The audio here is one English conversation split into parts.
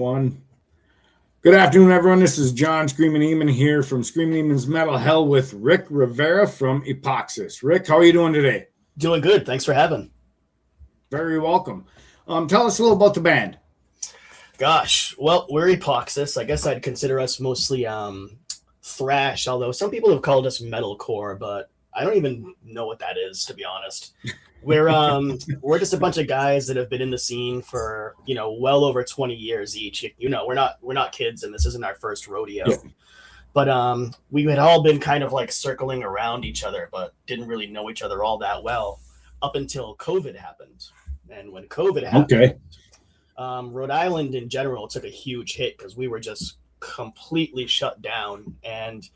One. Good afternoon, everyone. This is John Screaming Eamon here from Screaming Eamon's Metal Hell with Rick Rivera from Epochsis. Rick, how are you doing today? Doing good. Thanks for having. Very welcome. Tell us a little about the band. Gosh, well, we're Epochsis. I guess I'd consider us mostly thrash, although some people have called us metalcore, but I don't even know what that is, to be honest. We're just a bunch of guys that have been in the scene for, well over 20 years each. We're not kids, and this isn't our first rodeo. Yeah. But we had all been kind of like circling around each other, but didn't really know each other all that well up until COVID happened. And when COVID happened, Rhode Island in general took a huge hit because we were just completely shut down. And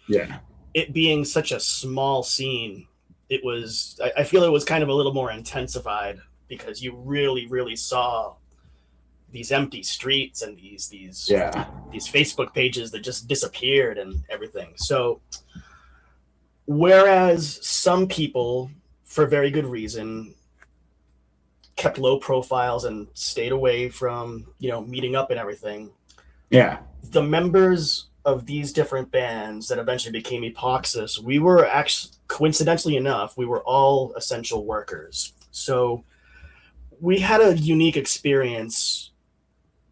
it being such a small scene, I feel it was kind of a little more intensified because you really, really saw these empty streets and these Facebook pages that just disappeared and everything. So whereas some people, for very good reason, kept low profiles and stayed away from, meeting up and everything. Yeah. The members of these different bands that eventually became Epochsis, we were actually, coincidentally enough, we were all essential workers. So we had a unique experience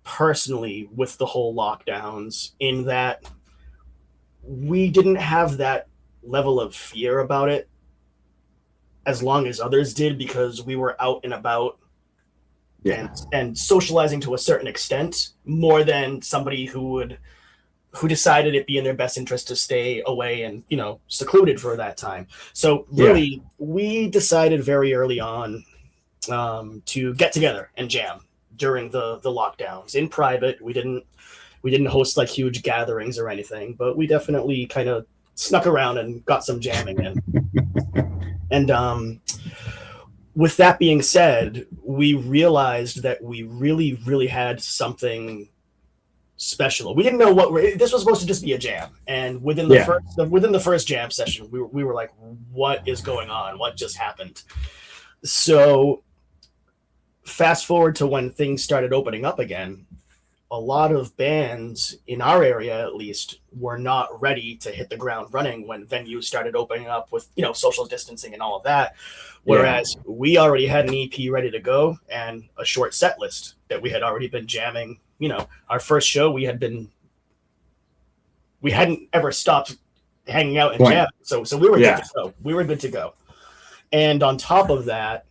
personally with the whole lockdowns in that we didn't have that level of fear about it as long as others did, because we were out and about and socializing to a certain extent more than somebody who decided it'd be in their best interest to stay away and, secluded for that time. So really, we decided very early on to get together and jam during the lockdowns in private. We didn't host like huge gatherings or anything, but we definitely kind of snuck around and got some jamming in. And with that being said, we realized that we really, really had something special. We didn't know this was supposed to just be a jam. And within the first jam session, we were like, what is going on? What just happened? So fast forward to when things started opening up again, a lot of bands in our area, at least, were not ready to hit the ground running when venues started opening up with, social distancing and all of that. Whereas we already had an EP ready to go and a short set list that we had already been jamming. Our first show, we hadn't ever stopped hanging out and jamming. So we were good to go. We were good to go. And on top of that,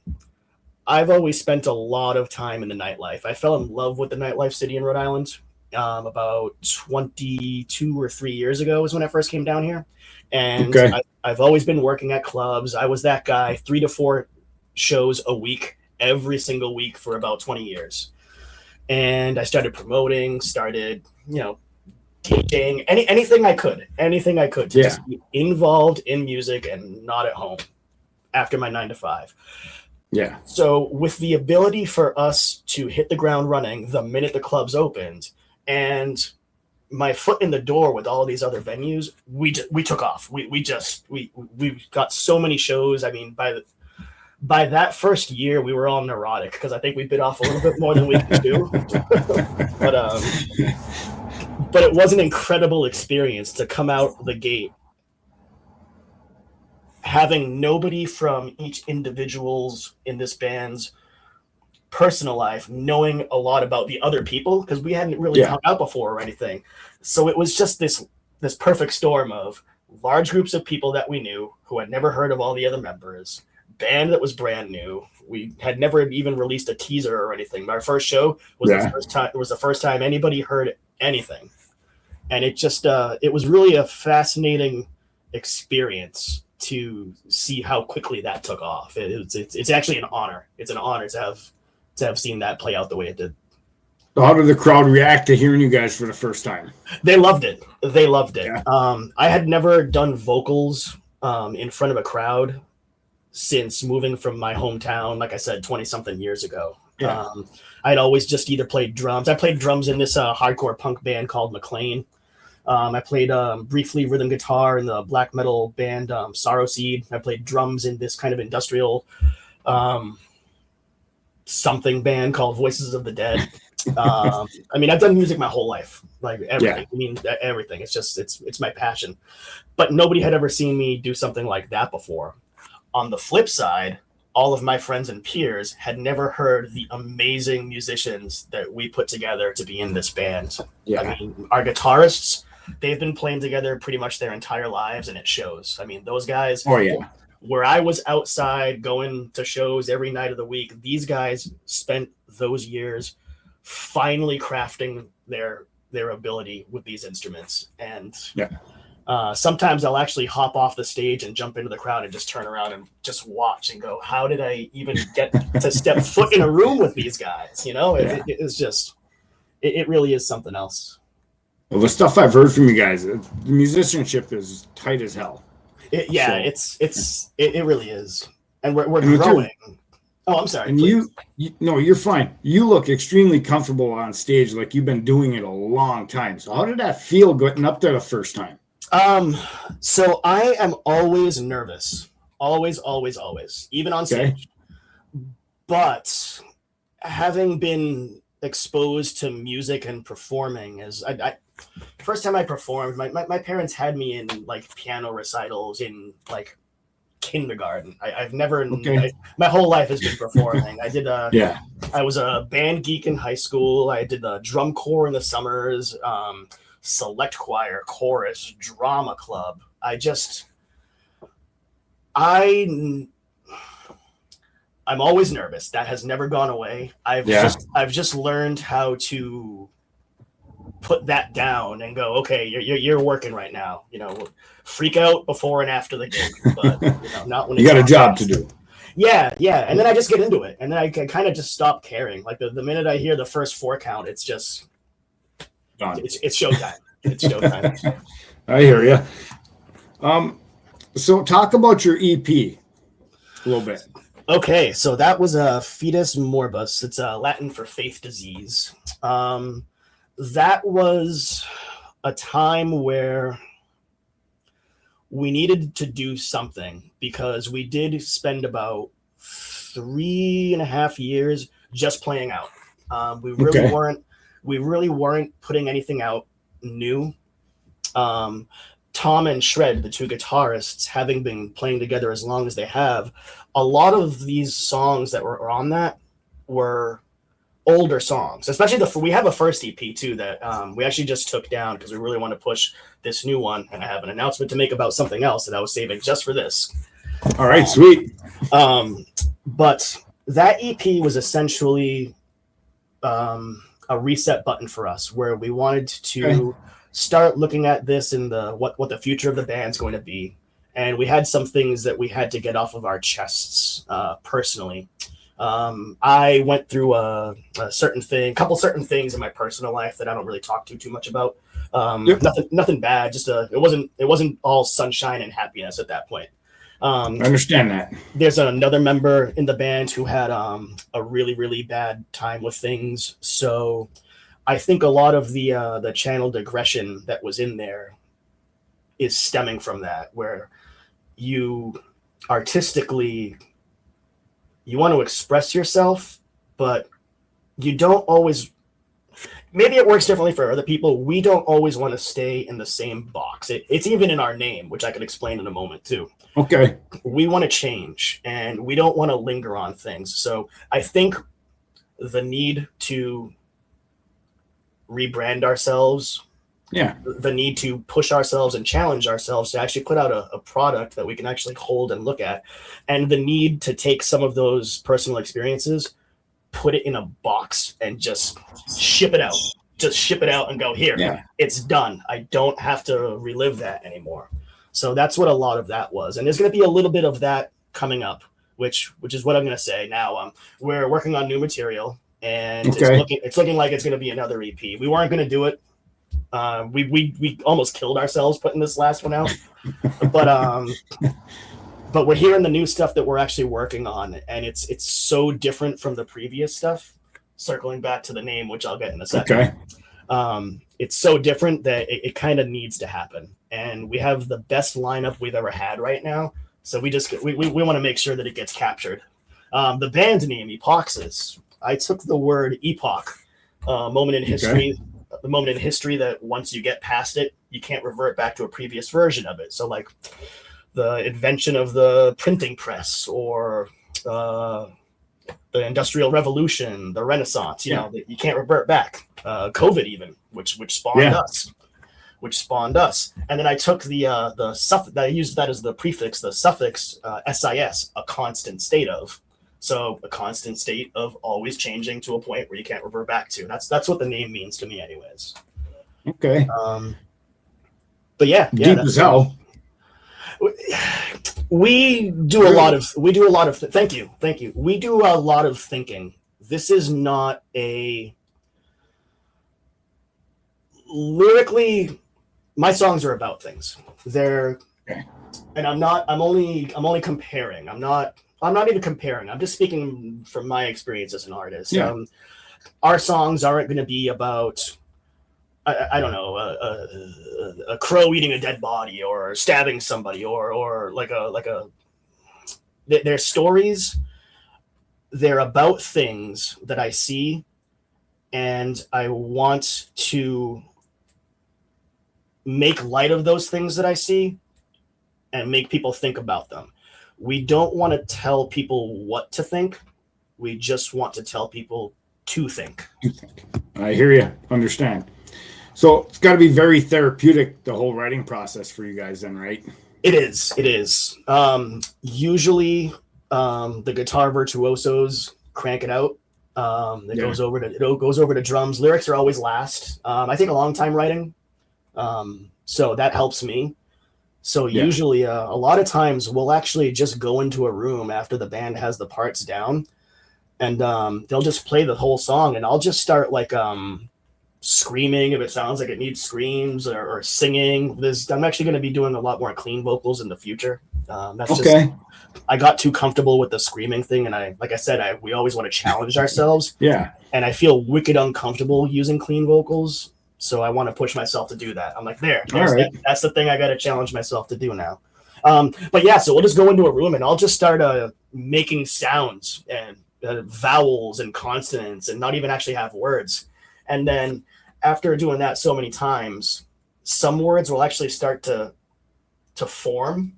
I've always spent a lot of time in the nightlife. I fell in love with the nightlife city in Rhode Island about 22 or 3 years ago is when I first came down here. And I've always been working at clubs. I was that guy, 3 to 4 shows a week, every single week for about 20 years. And I started promoting, teaching, anything I could to just be involved in music and not at home after my 9 to 5. Yeah. So with the ability for us to hit the ground running the minute the clubs opened and my foot in the door with all these other venues, we took off. We got so many shows. I mean, by that first year, we were all neurotic because I think we bit off a little bit more than we could do. But it was an incredible experience to come out the gate having nobody from each individual's in this band's personal life knowing a lot about the other people, because we hadn't really hung out before or anything. So it was just this perfect storm of large groups of people that we knew who had never heard of all the other members, band that was brand new. We had never even released a teaser or anything. Our first show was the first time anybody heard anything. And it just it was really a fascinating experience to see how quickly that took off. It's actually an honor. It's an honor to have seen that play out the way it did. So how did the crowd react to hearing you guys for the first time? They loved it. Yeah. I had never done vocals in front of a crowd since moving from my hometown, like I said, 20 something years ago. Yeah. I'd always just either played drums. I played drums in this hardcore punk band called McLean. I played briefly rhythm guitar in the black metal band Sorrow Seed. I played drums in this kind of industrial something band called Voices of the Dead. I mean, I've done music my whole life, like everything. Yeah. I mean, everything. It's just it's my passion. But nobody had ever seen me do something like that before. On the flip side, all of my friends and peers had never heard the amazing musicians that we put together to be in this band. Yeah. I mean, our guitarists, they've been playing together pretty much their entire lives, and it shows. I mean, those guys. Oh yeah. Where I was outside going to shows every night of the week, these guys spent those years finally crafting their ability with these instruments. And sometimes I'll actually hop off the stage and jump into the crowd and just turn around and just watch and go, how did I even get to step foot in a room with these guys? You know, it's just, it really is something else. Well, the stuff I've heard from you guys, the musicianship is tight as hell. It really is. And we're growing. Oh, I'm sorry. And no, you're fine. You look extremely comfortable on stage, like you've been doing it a long time. So how did that feel getting up there the first time? So I am always nervous. Always, even on stage. But having been exposed to music and performing as I first time I performed, my parents had me in like piano recitals in like kindergarten. I've never my whole life has been performing. I did I was a band geek in high school. I did the drum corps in the summers, select choir, chorus, drama club. I'm always nervous. That has never gone away. I've just learned how to put that down and go, okay, you're working right now. You know, freak out before and after the gig, but not when you got a job to do. Yeah, and then I just get into it, and then I can kind of just stop caring. Like the minute I hear the first 4 count, it's just done. It's showtime. It's showtime. I hear you. So talk about your EP a little bit. Okay, so that was a Fetus Morbus. It's Latin for faith disease. That was a time where we needed to do something because we did spend about 3.5 years just playing out. We really weren't putting anything out new. Tom and Shred, the 2 guitarists, having been playing together as long as they have, a lot of these songs that were on that were older songs, especially we have a first EP too that we actually just took down because we really want to push this new one, and I have an announcement to make about something else that I was saving just for this. All right, sweet. But that EP was essentially a reset button for us, where we wanted to start looking at this and what the future of the band's going to be, and we had some things that we had to get off of our chests personally. I went through a couple certain things in my personal life that I don't really talk too much about. Nothing bad. Just it wasn't all sunshine and happiness at that point. I understand that. There's another member in the band who had a really, really bad time with things. So I think a lot of the channeled aggression that was in there is stemming from that, where you artistically, you want to express yourself, but you don't always, maybe it works differently for other people. We don't always want to stay in the same box. It's even in our name, which I can explain in a moment too. Okay. We want to change, and we don't want to linger on things. So I think the need to rebrand ourselves, the need to push ourselves and challenge ourselves to actually put out a product that we can actually hold and look at, and the need to take some of those personal experiences, put it in a box and just ship it out and go, here, it's done. I don't have to relive that anymore. So that's what a lot of that was. And there's going to be a little bit of that coming up, which is what I'm going to say now. We're working on new material, and it's looking like it's going to be another EP. We weren't going to do it. We almost killed ourselves putting this last one out, but we're hearing the new stuff that we're actually working on, and it's so different from the previous stuff. Circling back to the name, which I'll get in a second. It's so different that it kind of needs to happen, and we have the best lineup we've ever had right now. So we want to make sure that it gets captured. The band name Epochsis, I took the word epoch moment in history, the moment in history that once you get past it, you can't revert back to a previous version of it. So like the invention of the printing press, or the Industrial Revolution, the Renaissance, you can't revert back. COVID even, which spawned us. Which spawned us. And then I took the suffix, I used that as the prefix, the suffix SIS, a constant state of. So a constant state of always changing to a point where you can't revert back to. That's what the name means to me, anyways. Okay. But yeah, deep as hell. We do a lot of. Thank you. We do a lot of thinking. This is not a lyrically. My songs are about things. They're, and I'm only comparing. I'm not even comparing. I'm just speaking from my experience as an artist. Yeah. Our songs aren't going to be about, I don't know, a crow eating a dead body or stabbing somebody or they're stories. They're about things that I see, and I want to make light of those things that I see and make people think about them. We don't want to tell people what to think. We just want to tell people to think. I hear you. Understand. So it's got to be very therapeutic, the whole writing process for you guys then, right? It is. Usually the guitar virtuosos crank it out. It goes over to drums. Lyrics are always last. I take a long time writing. So that helps me. So usually a lot of times we'll actually just go into a room after the band has the parts down, and they'll just play the whole song, and I'll just start like screaming if it sounds like it needs screams, or singing. I'm actually going to be doing a lot more clean vocals in the future. That's okay. I got too comfortable with the screaming thing, and we always want to challenge ourselves. Yeah. And I feel wicked uncomfortable using clean vocals. So I want to push myself to do that. I'm like, that's the thing I got to challenge myself to do now. But yeah, so we'll just go into a room and I'll just start making sounds and vowels and consonants and not even actually have words. And then after doing that so many times, some words will actually start to form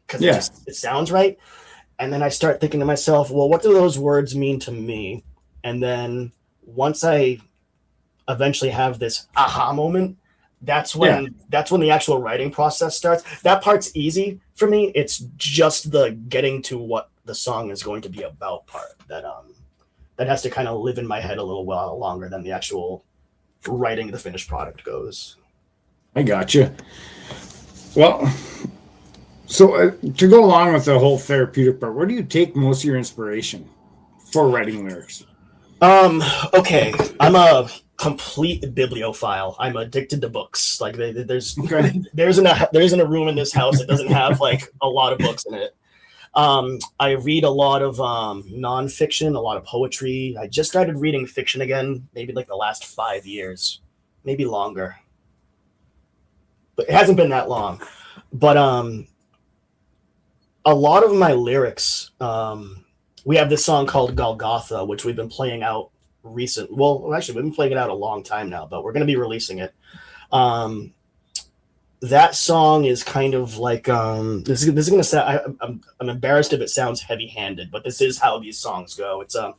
because it sounds right. And then I start thinking to myself, well, what do those words mean to me? And then once I eventually have this aha moment, that's when the actual writing process starts. That part's easy for me. It's just the getting to what the song is going to be about part that has to kind of live in my head a little while longer than the actual writing the finished product goes. I gotcha. Well, so to go along with the whole therapeutic part, where do you take most of your inspiration for writing lyrics? Okay, I'm a complete bibliophile. I'm addicted to books. Like there isn't a room in this house that doesn't have like a lot of books in it. I read a lot of nonfiction, a lot of poetry. I just started reading fiction again, maybe like the last 5 years, maybe longer. But it hasn't been that long. But a lot of my lyrics, we have this song called Golgotha, which we've been playing out we've been playing it out a long time now, but we're going to be releasing it. That song is kind of like, this is going to sound, I'm embarrassed if it sounds heavy-handed, but this is how these songs go. It's a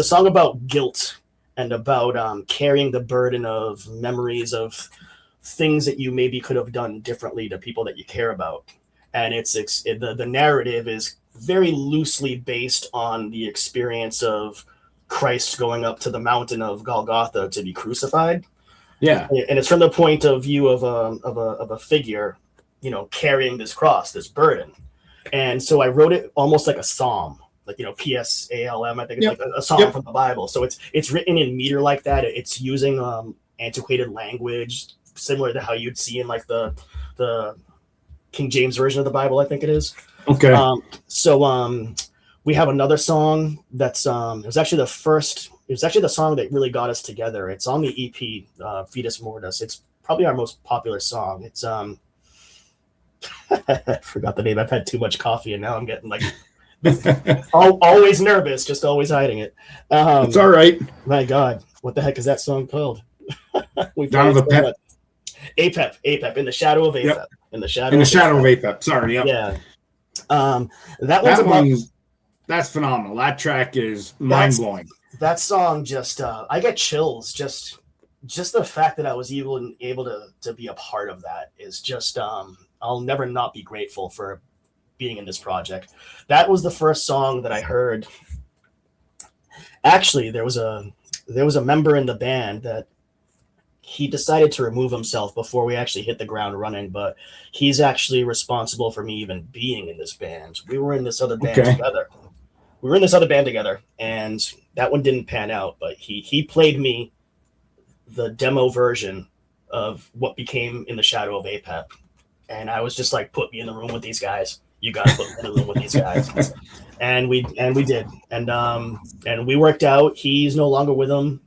song about guilt and about carrying the burden of memories of things that you maybe could have done differently to people that you care about. And the narrative is very loosely based on the experience of Christ going up to the mountain of Golgotha to be crucified. Yeah. And it's from the point of view of a figure, carrying this cross, this burden. And so I wrote it almost like a psalm, like, PSALM, I think it's like a psalm from the Bible. So it's written in meter like that. It's using antiquated language, similar to how you'd see in like the King James version of the Bible, I think it is. Okay. We have another song that's it was actually the song that really got us together. It's on the EP, Fetus Mortis. It's probably our most popular song. It's I forgot the name. I've had too much coffee and now I'm getting like always nervous, just always hiding it. It's all right. My God. What the heck is that song called? We Down of the played Pep. so much. APEP, in the shadow of APEP, Yep. in the shadow. In the of shadow of APEP. Apep. Sorry. Yep. Yeah. That one's That about. that's phenomenal. That track is mind blowing. That song just I get chills just the fact that I was able to be a part of that is just I'll never not be grateful for being in this project. That was the first song that I heard. Actually, there was a member in the band that he decided to remove himself before we actually hit the ground running, but he's actually responsible for me even being in this band. We were in this other band together. And that one didn't pan out, but he played me the demo version of what became In the Shadow of APEP. And I was just like, put me in the room with these guys. You got to put me in the room with these guys. And we did. And we worked out. He's no longer with them.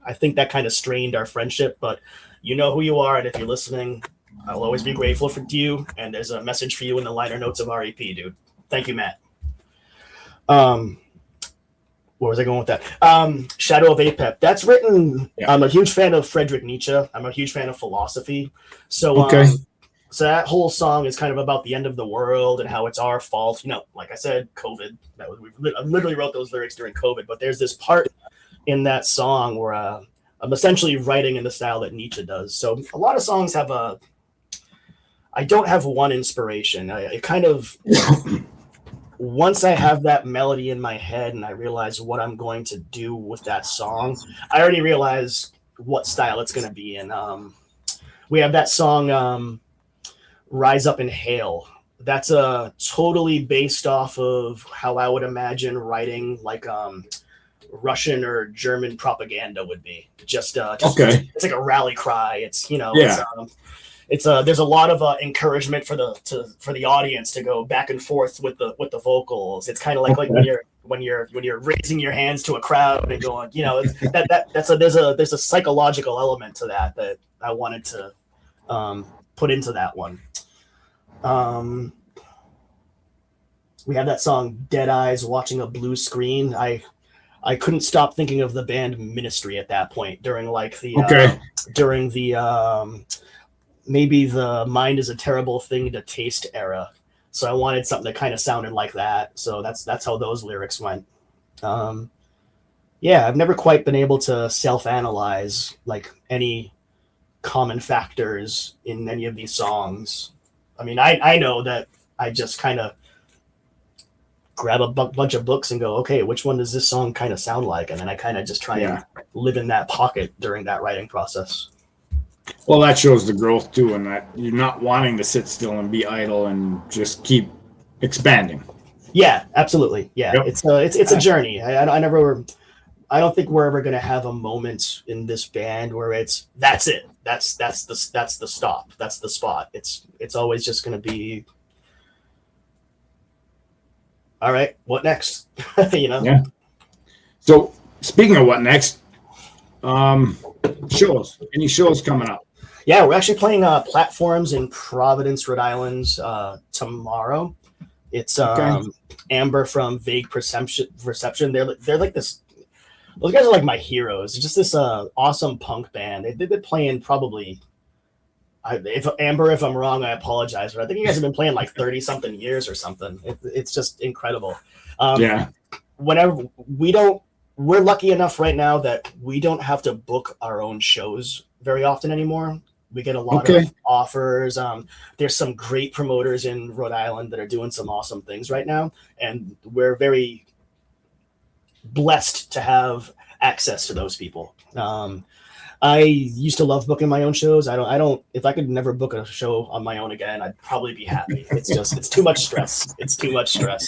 I think that kind of strained our friendship, but you know who you are. And if you're listening, I'll always be grateful to you. And there's a message for you in the liner notes of REP, dude. Thank you, Matt. Where was I going with that? Shadow of APEP. That's written. Yeah. I'm a huge fan of Friedrich Nietzsche. I'm a huge fan of philosophy. So, so that whole song is kind of about the end of the world and how it's our fault. You know, like I said, COVID. I literally wrote those lyrics during COVID. But there's this part in that song where I'm essentially writing in the style that Nietzsche does. So a lot of songs have I don't have one inspiration. I kind of. Once I have that melody in my head and I realize what I'm going to do with that song, I already realize what style it's going to be in. We have that song, Rise Up and Hail. That's totally based off of how I would imagine writing like Russian or German propaganda would be. Just okay. It's like a rally cry. It's, you know, yeah. It's there's a lot of encouragement for the audience to go back and forth with the vocals. It's kind of like when you're raising your hands to a crowd and going, you know, there's a psychological element to that I wanted to put into that one. We have that song Dead Eyes Watching a Blue Screen. I couldn't stop thinking of the band Ministry at that point during like the maybe the mind is a terrible thing to taste era. So I wanted something that kind of sounded like that. So that's how those lyrics went. Yeah, I've never quite been able to self-analyze like any common factors in any of these songs. I mean, I know that I just kind of grab a bunch of books and go, okay, which one does this song kind of sound like? And then I kind of just try and live in that pocket during that writing process. Well, that shows the growth too, and that you're not wanting to sit still and be idle and just keep expanding. Yeah, absolutely. Yeah, yep. It's a journey. I don't think we're ever going to have a moment in this band where that's it. That's the stop. That's the spot. It's always just going to be. All right, what next? You know. Yeah. So speaking of what next. Shows. Any shows coming up? Yeah, we're actually playing platforms in Providence, Rhode Island tomorrow. It's Amber from Vague Perception. They're like this. Those guys are like my heroes. It's just this awesome punk band. They've been playing probably. If I'm wrong, I apologize. But I think you guys have been playing like 30 something years or something. It's just incredible. Whenever we're lucky enough right now that we don't have to book our own shows very often anymore. We get a lot of offers. There's some great promoters in Rhode Island that are doing some awesome things right now. And we're very blessed to have access to those people. I used to love booking my own shows. If I could never book a show on my own again, I'd probably be happy. It's too much stress. It's too much stress.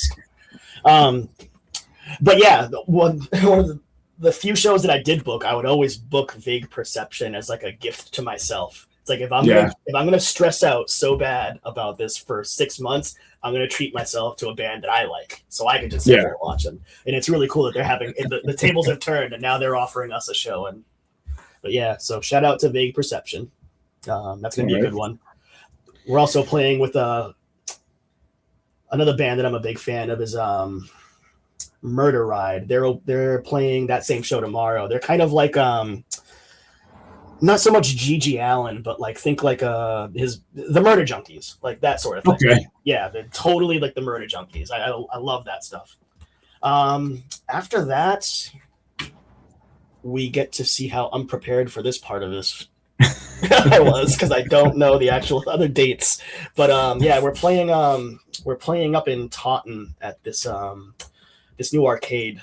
But yeah, one of the few shows that I did book, I would always book Vague Perception as like a gift to myself. It's like if I'm gonna stress out so bad about this for 6 months, I'm gonna treat myself to a band that I like, so I can just sit there and watch them. And it's really cool that they're having the tables have turned and now they're offering us a show. But yeah, so shout out to Vague Perception. That's gonna be a good one. We're also playing with another band that I'm a big fan of is Murder Ride. They're playing that same show tomorrow. They're kind of like not so much Gigi Allen, but like think like the Murder Junkies, like that sort of thing. Okay. Yeah, they're totally like the Murder Junkies. I love that stuff. After that, we get to see how unprepared for this part of this I was, because I don't know the actual other dates. But yeah, we're playing up in Taunton at this this new arcade.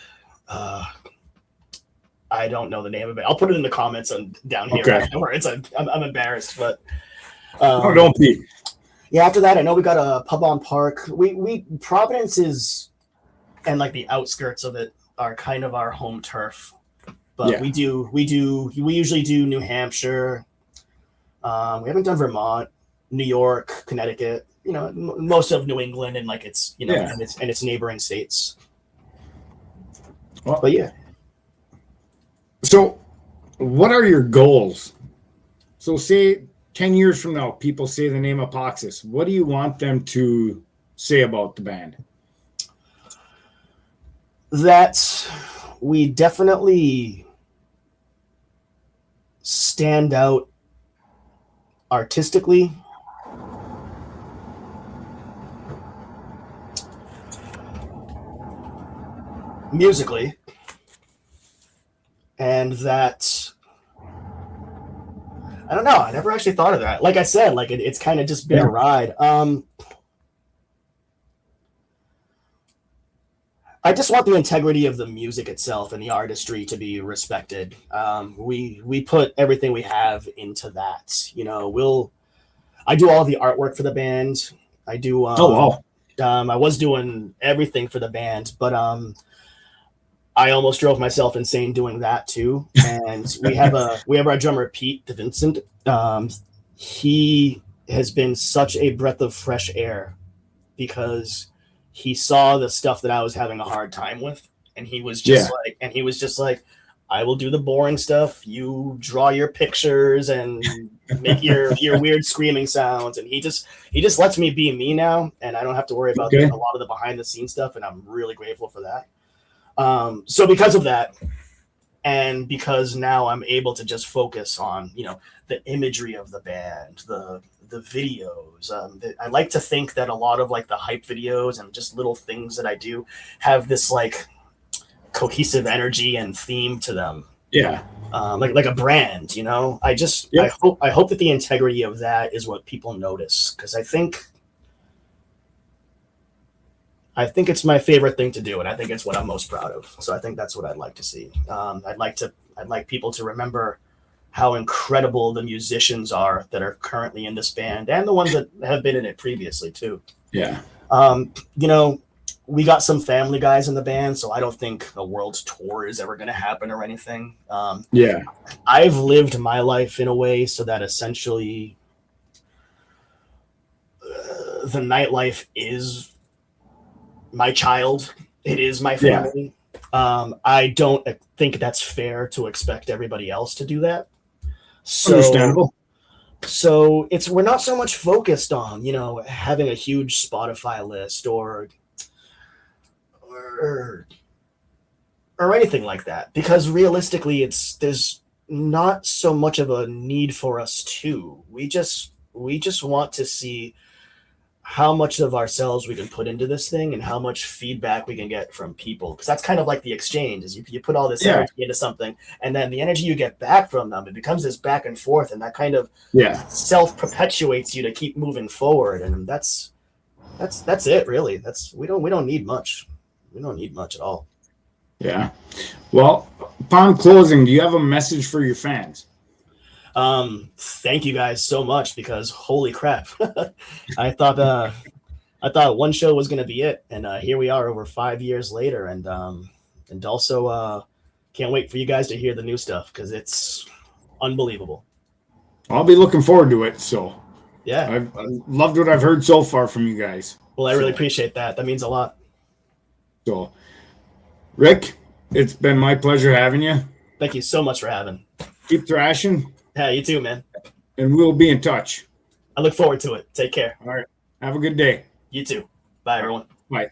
I don't know the name of it. I'll put it in the comments down here afterwards. I'm embarrassed, but oh, don't be. Yeah. After that, I know we got a pub on Park. We Providence is, and like the outskirts of it are kind of our home turf. But we usually do New Hampshire. We haven't done Vermont, New York, Connecticut. You know, most of New England and like its and its neighboring states. Well, but yeah. So, what are your goals? So, say 10 years from now, people say the name Epochsis. What do you want them to say about the band? That we definitely stand out artistically, musically, and that I don't know. I never actually thought of that. Like I said, like it's kind of just been a ride. I just want the integrity of the music itself and the artistry to be respected. We put everything we have into that. You know, I do all the artwork for the band. I do. I was doing everything for the band, but I almost drove myself insane doing that too. And we have our drummer Pete DeVincent. He has been such a breath of fresh air because he saw the stuff that I was having a hard time with, and he was just like, I will do the boring stuff. You draw your pictures and make your weird screaming sounds. And he just lets me be me now, and I don't have to worry about a lot of the behind the scenes stuff. And I'm really grateful for that. So because of that, and because now I'm able to just focus on, the imagery of the band, the videos. I like to think that a lot of like the hype videos and just little things that I do have this like cohesive energy and theme to them. Yeah. Like a brand, I hope that the integrity of that is what people notice. Cause I think it's my favorite thing to do. And I think it's what I'm most proud of. So I think that's what I'd like to see. I'd like people to remember how incredible the musicians are that are currently in this band and the ones that have been in it previously too. Yeah. We got some family guys in the band, so I don't think a world tour is ever going to happen or anything. I've lived my life in a way so that essentially the nightlife is my child. It is my family. I don't think that's fair to expect everybody else to do that. So, understandable. So we're not so much focused on, having a huge Spotify list or anything like that, because realistically there's not so much of a need for us to. We just want to see how much of ourselves we can put into this thing and how much feedback we can get from people. Because that's kind of like the exchange, is you put all this energy into something, and then the energy you get back from them, it becomes this back and forth, and that kind of self-perpetuates you to keep moving forward. And that's it, really. We don't need much. We don't need much at all. Yeah. Well, upon closing, do you have a message for your fans? Thank you guys so much, because holy crap. I thought one show was going to be it. And, here we are over 5 years later. And also, can't wait for you guys to hear the new stuff, because it's unbelievable. I'll be looking forward to it. So yeah, I've loved what I've heard so far from you guys. Well, I really appreciate that. That means a lot. So Rick, it's been my pleasure having you. Thank you so much for having. Keep thrashing. Yeah, you too, man. And we'll be in touch. I look forward to it. Take care. All right. Have a good day. You too. Bye, everyone. Bye.